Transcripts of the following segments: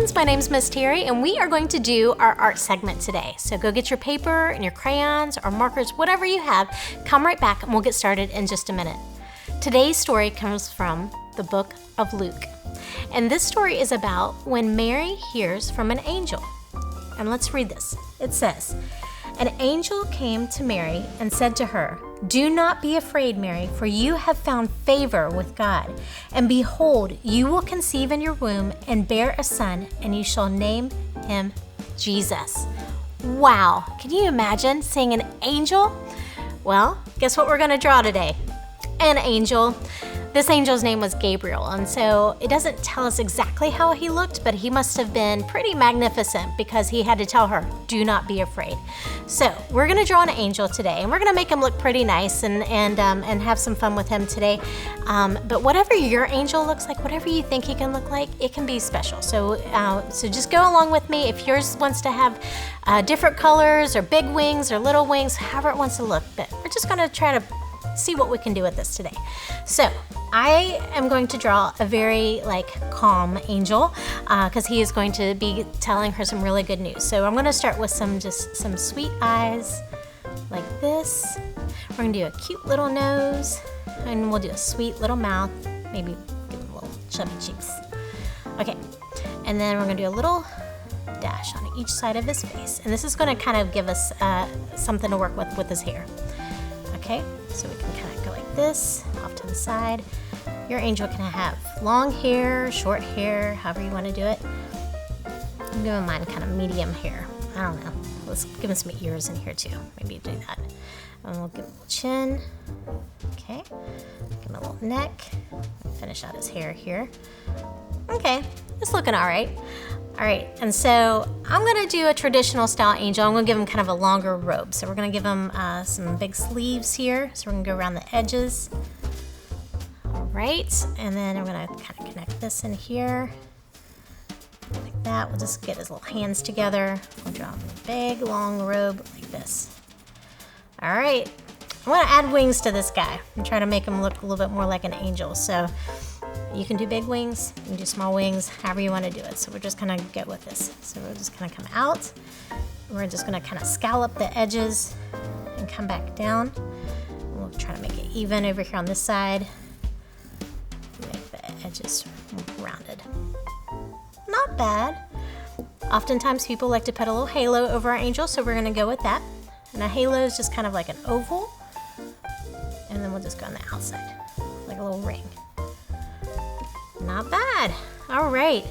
friends, my name's Miss Terry, and we are going to do our art segment today. So go get your paper and your crayons or markers, whatever you have. Come right back and we'll get started in just a minute. Today's story comes from the book of Luke. And this story is about when Mary hears from an angel. And let's read this. It says, "An angel came to Mary and said to her, 'Do not be afraid, Mary, for you have found favor with God. And behold, you will conceive in your womb and bear a son, and you shall name him Jesus.'" Wow, can you imagine seeing an angel? Well, guess what we're going to draw today? An angel. This angel's name was Gabriel, and so it doesn't tell us exactly how he looked, but he must have been pretty magnificent because he had to tell her, "Do not be afraid." So we're gonna draw an angel today, and we're gonna make him look pretty nice and have some fun with him today. But whatever your angel looks like, whatever you think he can look like, it can be special. So just go along with me. If yours wants to have different colors or big wings or little wings, however it wants to look, but we're just gonna try to see what we can do with this today. So I am going to draw a very calm angel because he is going to be telling her some really good news. So I'm going to start with some sweet eyes like this. We're going to do a cute little nose, and we'll do a sweet little mouth, maybe give him little chubby cheeks. Okay, and then we're going to do a little dash on each side of his face, and this is going to kind of give us something to work with his hair. Okay, so we can kind of go like this, off to the side. Your angel can have long hair, short hair, however you want to do it. I'm giving mine kind of medium hair. I don't know. Let's give him some ears in here too. Maybe do that. And we'll give him a little chin. Okay, give him a little neck. Finish out his hair here. Okay, it's looking all right. All right, and so I'm gonna do a traditional style angel. I'm gonna give him kind of a longer robe. So we're gonna give him some big sleeves here. So we're gonna go around the edges. All right, and then I'm gonna kind of connect this in here. Like that, we'll just get his little hands together. We'll draw him a big, long robe like this. All right, I'm gonna add wings to this guy. I'm trying to make him look a little bit more like an angel. So you can do big wings, you can do small wings, however you want to do it. So we're just gonna go with this. So we're just gonna come out. We're just gonna kind of scallop the edges and come back down. We'll try to make it even over here on this side. Make the edges rounded. Not bad. Oftentimes people like to put a little halo over our angel, so we're gonna go with that. And a halo is just kind of like an oval. And then we'll just go on the outside, like a little ring. Not bad. All right.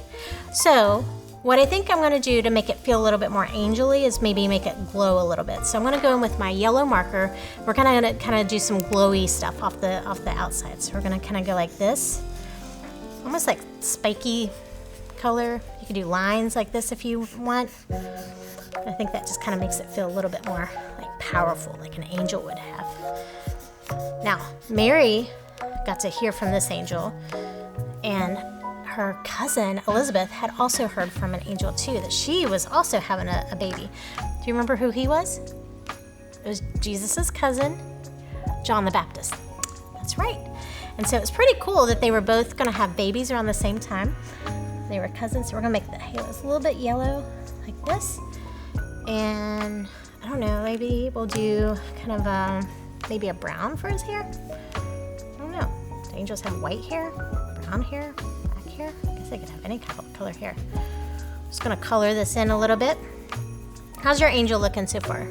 So what I think I'm going to do to make it feel a little bit more angel-y is maybe make it glow a little bit. So I'm going to go in with my yellow marker. We're going to do some glowy stuff off the outside. So we're going to kind of go like this, almost like spiky color. You could do lines like this if you want. I think that just kind of makes it feel a little bit more like powerful, like an angel would have. Now, Mary got to hear from this angel, and her cousin Elizabeth had also heard from an angel too, that she was also having a baby. Do you remember who he was? It was Jesus's cousin, John the Baptist. That's right. And so it's pretty cool that they were both going to have babies around the same time. They were cousins, so we're going to make the halos a little bit yellow like this. And I don't know, maybe we'll do kind of maybe a brown for his hair. I don't know. Do angels have white hair? Brown hair, black hair? I guess they could have any color hair. Just gonna color this in a little bit. How's your angel looking so far?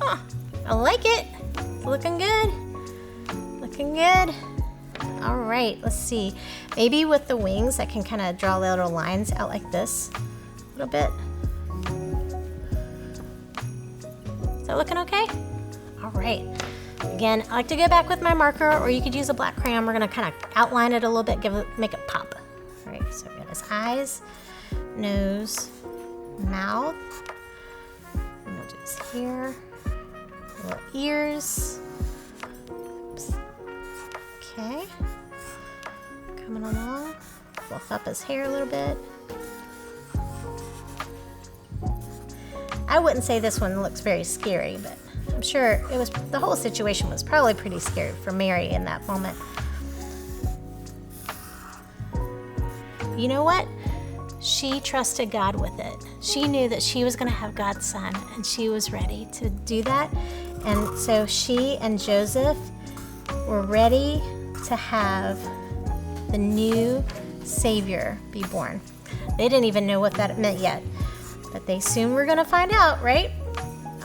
Oh, I like it. It's looking good. Looking good. All right, let's see. Maybe with the wings, I can kind of draw little lines out like this a little bit. Is that looking okay? All right. Again, I like to go back with my marker, or you could use a black crayon. We're gonna kind of outline it a little bit, make it pop. All right, so we got his eyes, nose, mouth, and we'll do his hair, little ears. Oops. Okay, coming along, fluff up his hair a little bit. I wouldn't say this one looks very scary, but I'm sure the whole situation was probably pretty scary for Mary in that moment. You know what? she trusted God with it. She knew that she was going to have God's son, and she was ready to do that. And so she and Joseph were ready to have the new Savior be born. They didn't even know what that meant yet, but they soon were going to find out, right?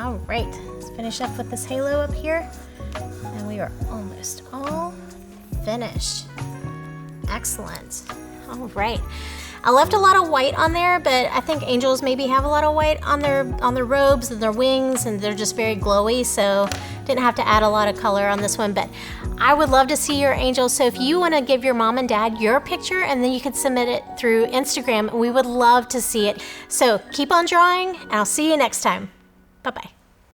All right, let's finish up with this halo up here. And we are almost all finished. Excellent. All right. I left a lot of white on there, but I think angels maybe have a lot of white on their robes and their wings, and they're just very glowy, so didn't have to add a lot of color on this one. But I would love to see your angels, so if you want to give your mom and dad your picture, and then you can submit it through Instagram, we would love to see it. So keep on drawing, and I'll see you next time. Bye-bye.